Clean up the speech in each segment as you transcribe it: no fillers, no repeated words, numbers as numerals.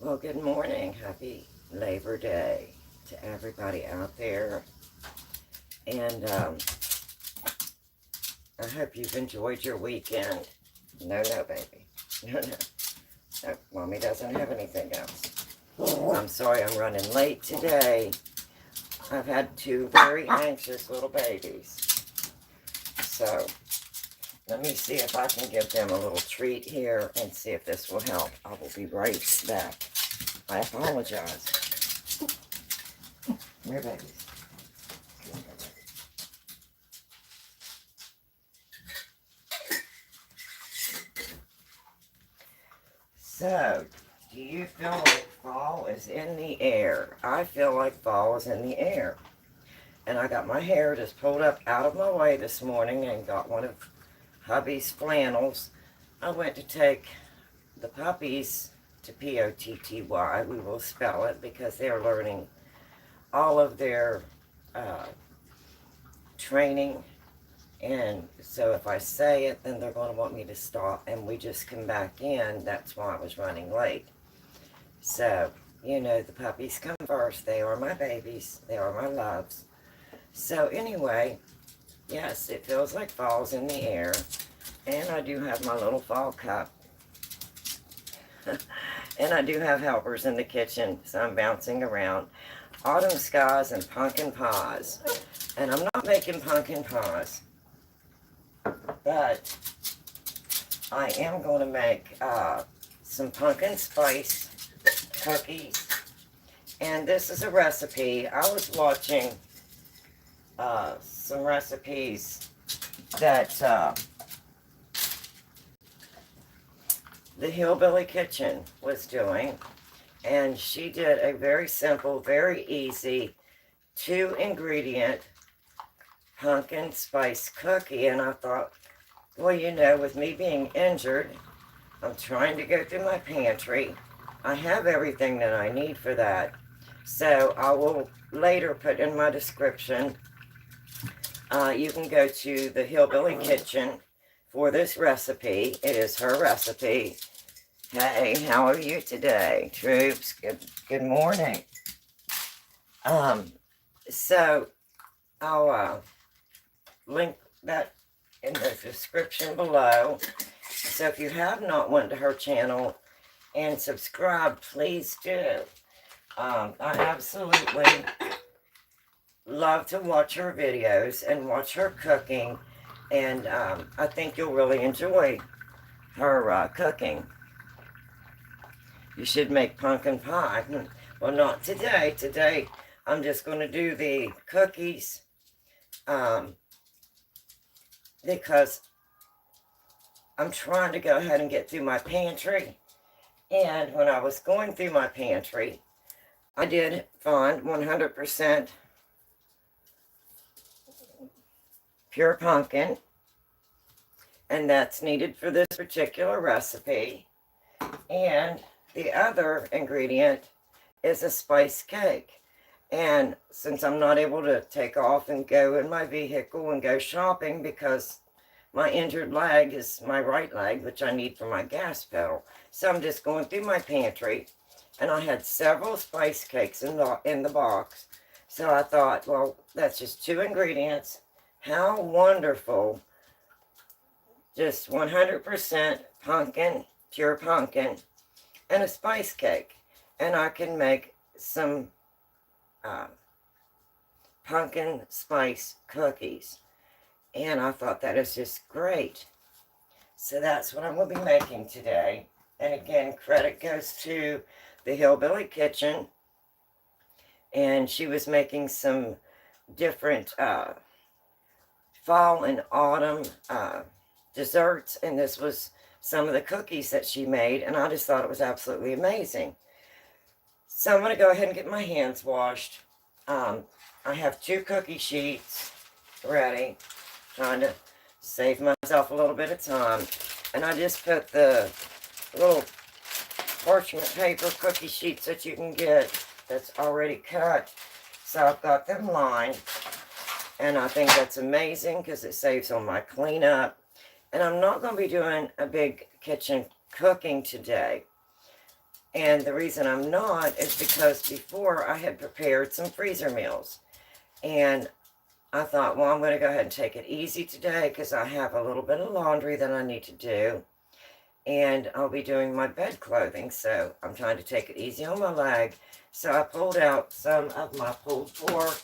Well, good morning. Happy Labor Day to everybody out there. And I hope you've enjoyed your weekend. No, baby. No, Mommy doesn't have anything else. I'm sorry I'm running late today. I've had two very anxious little babies. So, let me see if I can give them a little treat here and see if this will help. I will be right back. I apologize. Here, babies. So, do you feel like fall is in the air? I feel like fall is in the air. And I got my hair just pulled up out of my way this morning and got one of hubby's flannels. I went to take the puppies to Potty. We will spell it because they're learning all of their training. And so if I say it, then they're going to want me to stop and we just come back in. That's why I was running late. So, the puppies come first. They are my babies. They are my loves. So anyway, yes, it feels like fall's in the air. And I do have my little fall cup. And I do have helpers in the kitchen, so I'm bouncing around. Autumn skies and pumpkin pies. And I'm not making pumpkin pies, but I am going to make some pumpkin spice cookies. And this is a recipe. I was watching some recipes that the Hillbilly Kitchen was doing. And she did a very simple, very easy 2-ingredient pumpkin spice cookie. And I thought, well, with me being injured, I'm trying to go through my pantry. I have everything that I need for that. So I will later put in my description. You can go to the Hillbilly Kitchen for this recipe. It is her recipe. Hey, how are you today, troops? Good morning. So I'll link that in the description below. So if you have not went to her channel and subscribed, please do. I absolutely love to watch her videos and watch her cooking, and I think you'll really enjoy her cooking. You should make pumpkin pie. Well, not today. Today, I'm just going to do the cookies because I'm trying to go ahead and get through my pantry. And when I was going through my pantry, I did find 100% pure pumpkin. And that's needed for this particular recipe. And the other ingredient is a spice cake. And since I'm not able to take off and go in my vehicle and go shopping because my injured leg is my right leg, which I need for my gas pedal. So I'm just going through my pantry. And I had several spice cakes in the box. So I thought, well, that's just 2 ingredients. How wonderful. Just 100% pumpkin, pure pumpkin, and a spice cake. And I can make some pumpkin spice cookies. And I thought that is just great. So that's what I'm going to be making today. And again, credit goes to the Hillbilly Kitchen. And she was making some different fall and autumn desserts. And this was some of the cookies that she made. And I just thought it was absolutely amazing. So I'm going to go ahead and get my hands washed. I have 2 cookie sheets ready. Trying to save myself a little bit of time. And I just put the little parchment paper cookie sheets that you can get that's already cut. So I've got them lined. And I think that's amazing because it saves on my cleanup. And I'm not going to be doing a big kitchen cooking today. And the reason I'm not is because before I had prepared some freezer meals. And I thought, well, I'm going to go ahead and take it easy today because I have a little bit of laundry that I need to do. And I'll be doing my bed clothing, so I'm trying to take it easy on my leg. So I pulled out some of my pulled pork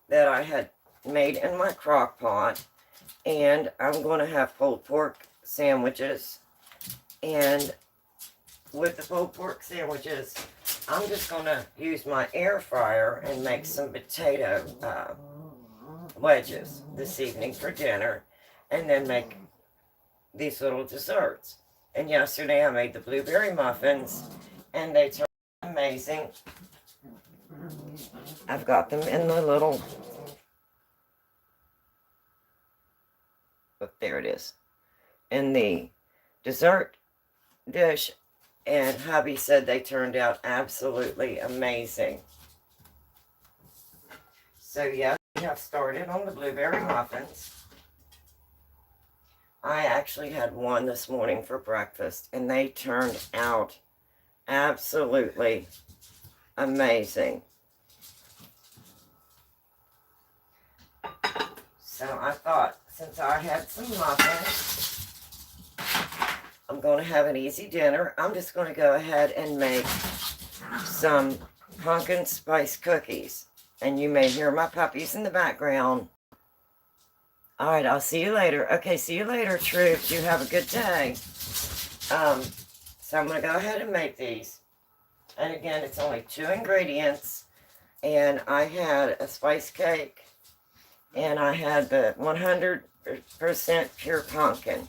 that I had made in my crock pot, and I'm going to have pulled pork sandwiches. And with the pulled pork sandwiches, I'm just going to use my air fryer and make some potato wedges this evening for dinner, and then make these little desserts. And yesterday I made the blueberry muffins, and they turned out amazing. I've got them in the little, oh, there it is, in the dessert dish, and hubby said they turned out absolutely amazing. So yeah, we have started on the blueberry muffins. I actually had one this morning for breakfast, and they turned out absolutely amazing. So I thought, since I had some muffins, I'm going to have an easy dinner. I'm just going to go ahead and make some pumpkin spice cookies. And you may hear my puppies in the background. All right, I'll see you later. Okay, see you later, troops. You have a good day. So I'm going to go ahead and make these. And again, it's only 2 ingredients. And I had a spice cake. And I had the 100% pure pumpkin.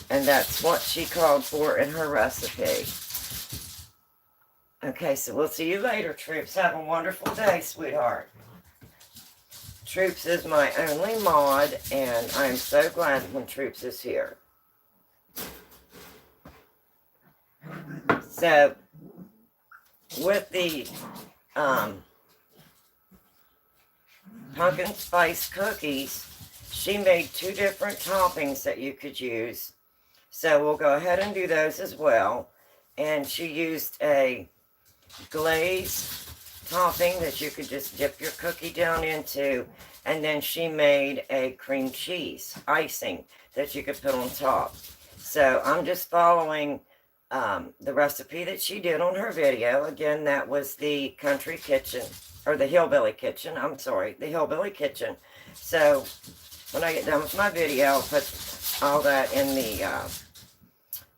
And that's what she called for in her recipe. Okay, so we'll see you later, troops. Have a wonderful day, sweetheart. Troops is my only mod, and I'm so glad when Troops is here. So, with the pumpkin spice cookies, she made 2 different toppings that you could use. So we'll go ahead and do those as well. And she used a glaze topping that you could just dip your cookie down into, and then she made a cream cheese icing that you could put on top. So I'm just following the recipe that she did on her video. Again, that was the country kitchen, or the hillbilly kitchen. I'm sorry, the hillbilly kitchen. So when I get done with my video, I'll put all that in the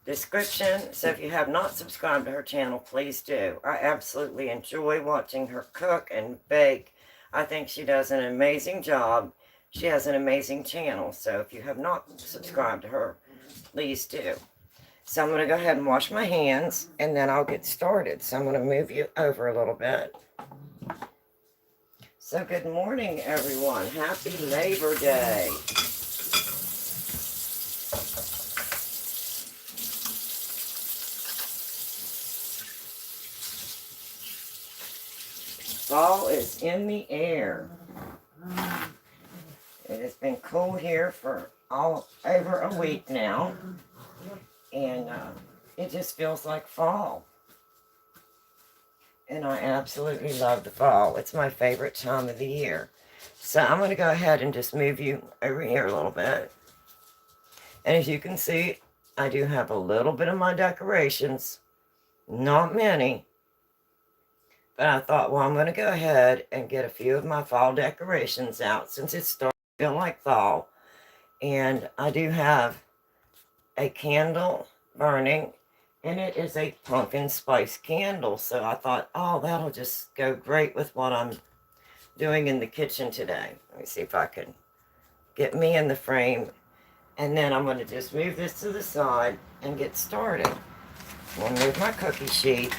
description. So if you have not subscribed to her channel, please do. I absolutely enjoy watching her cook and bake. I think she does an amazing job. She has an amazing channel. So if you have not subscribed to her, please do. So I'm going to go ahead and wash my hands, and then I'll get started. So I'm going to move you over a little bit. So good morning, everyone. Happy Labor Day. Fall is in the air. It has been cool here for all over a week now, and it just feels like fall. And I absolutely love the fall. It's my favorite time of the year. So I'm going to go ahead and just move you over here a little bit. And as you can see, I do have a little bit of my decorations. Not many. But I thought, well, I'm going to go ahead and get a few of my fall decorations out since it's starting to feel like fall. And I do have a candle burning, and it is a pumpkin spice candle. So I thought, oh, that'll just go great with what I'm doing in the kitchen today. Let me see if I can get me in the frame. And then I'm going to just move this to the side and get started. I'm going to move my cookie sheets.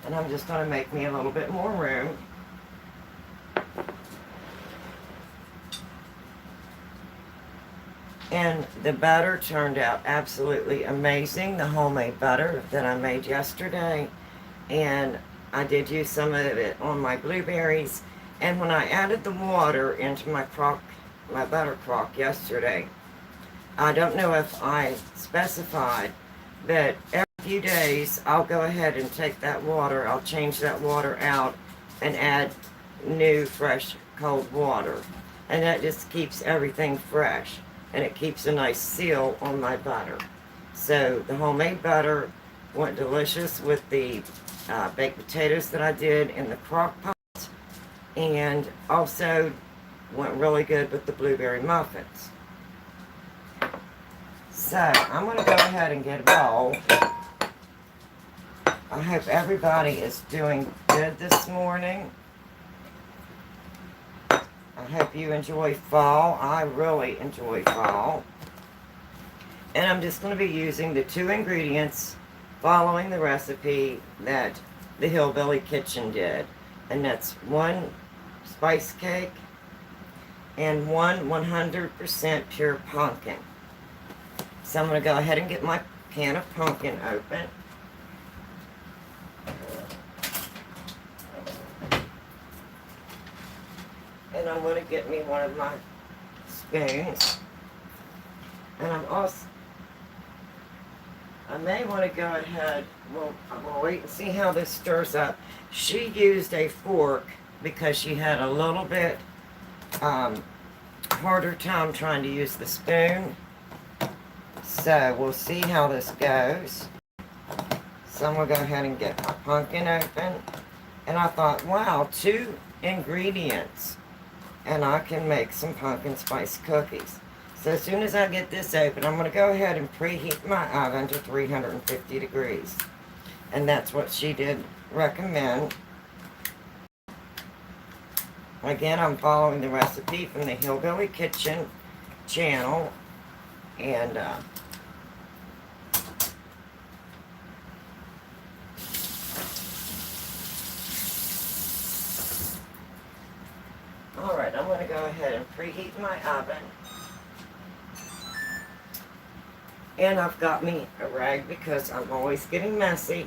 And I'm just going to make me a little bit more room. And the butter turned out absolutely amazing. The homemade butter that I made yesterday. And I did use some of it on my blueberries. And when I added the water into my butter crock yesterday, I don't know if I specified, but every few days I'll go ahead and take that water, I'll change that water out and add new, fresh, cold water. And that just keeps everything fresh. And it keeps a nice seal on my butter. So the homemade butter went delicious with the baked potatoes that I did in the crock pot. And also went really good with the blueberry muffins. So I'm going to go ahead and get a bowl. I hope everybody is doing good this morning. I hope you enjoy fall. I really enjoy fall. And I'm just going to be using the 2 ingredients following the recipe that the Hillbilly Kitchen did. And that's 1 spice cake and 1 100% pure pumpkin. So I'm going to go ahead and get my can of pumpkin open. And I'm going to get me one of my spoons. And I may want to go ahead, well, I'm going to wait and see how this stirs up. She used a fork because she had a little bit harder time trying to use the spoon. So we'll see how this goes. So I'm going to go ahead and get my pumpkin open. And I thought, wow, 2 ingredients. And I can make some pumpkin spice cookies. So as soon as I get this open, I'm going to go ahead and preheat my oven to 350 degrees. And that's what she did recommend. Again, I'm following the recipe from the Hillbilly Kitchen channel. And alright, I'm going to go ahead and preheat my oven. And I've got me a rag because I'm always getting messy.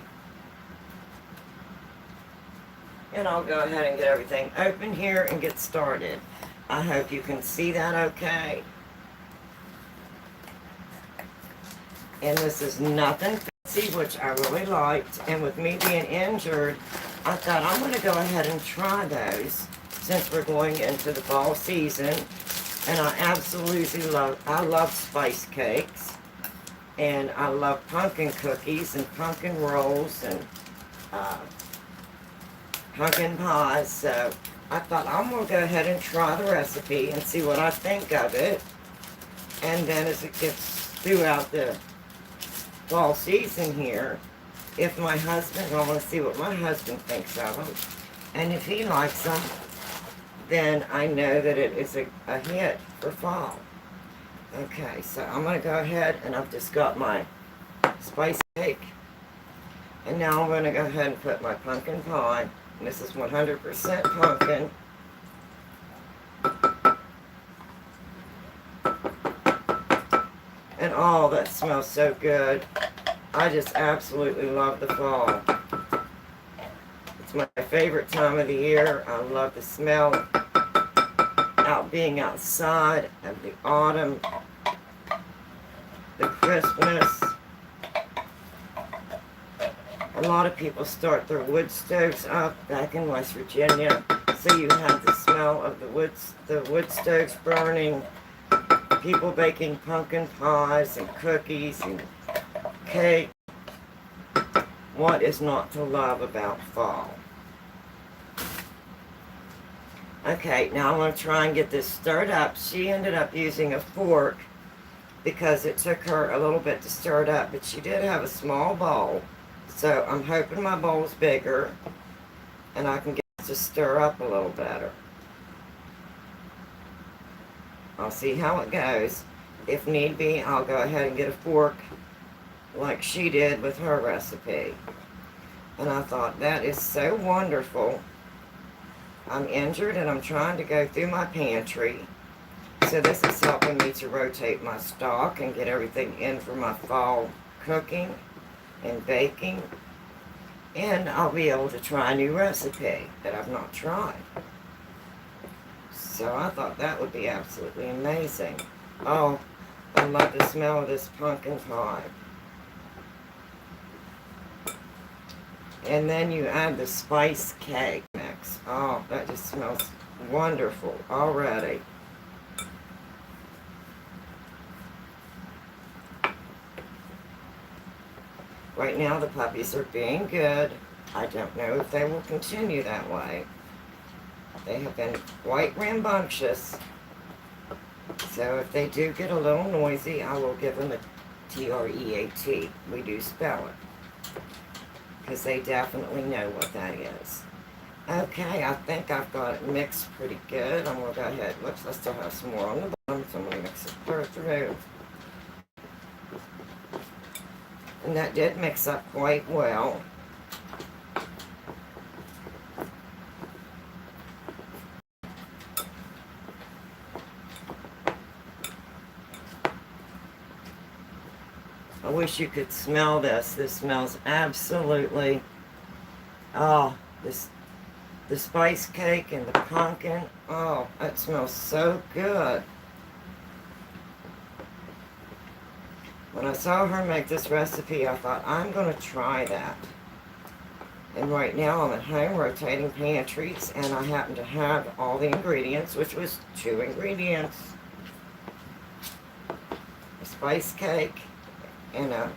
And I'll go ahead and get everything open here and get started. I hope you can see that okay. And this is nothing fancy, which I really liked. And with me being injured, I thought I'm going to go ahead and try those since we're going into the fall season. And I love spice cakes. And I love pumpkin cookies and pumpkin rolls and pumpkin pies. So I thought I'm going to go ahead and try the recipe and see what I think of it. And then as it gets throughout the fall season here, if my husband, I want to see what my husband thinks of them. And if he likes them, then I know that it is a hit for fall. Okay, so I'm going to go ahead and I've just got my spice cake. And now I'm going to go ahead and put my pumpkin pie. And this is 100% pumpkin. And oh, that smells so good. I just absolutely love the fall. It's my favorite time of the year. I love the smell being outside of the autumn, the crispness. A lot of people start their wood stoves up back in West Virginia, so you have the smell of the wood stoves burning, people baking pumpkin pies and cookies and cake. What is not to love about fall? Okay, now I'm going to try and get this stirred up. She ended up using a fork because it took her a little bit to stir it up, but she did have a small bowl. So I'm hoping my bowl's bigger and I can get it to stir up a little better. I'll see how it goes. If need be, I'll go ahead and get a fork like she did with her recipe. And I thought, that is so wonderful. I'm injured and I'm trying to go through my pantry. So this is helping me to rotate my stock and get everything in for my fall cooking and baking. And I'll be able to try a new recipe that I've not tried. So I thought that would be absolutely amazing. Oh, I love the smell of this pumpkin pie. And then you add the spice cake mix. Oh, that just smells wonderful already. Right now the puppies are being good. I don't know if they will continue that way. They have been quite rambunctious. So if they do get a little noisy, I will give them a T-R-E-A-T. We do spell it, because they definitely know what that is. Okay, I think I've got it mixed pretty good. I'm going to go ahead. Whoops, I still have some more on the bottom, so I'm going to mix it clear through. And that did mix up quite well. I wish you could smell this. This smells absolutely, oh, the spice cake and the pumpkin. Oh, that smells so good. When I saw her make this recipe, I thought, I'm going to try that. And right now I'm at home rotating pantries, and I happen to have all the ingredients, which was 2 ingredients. A spice cake and a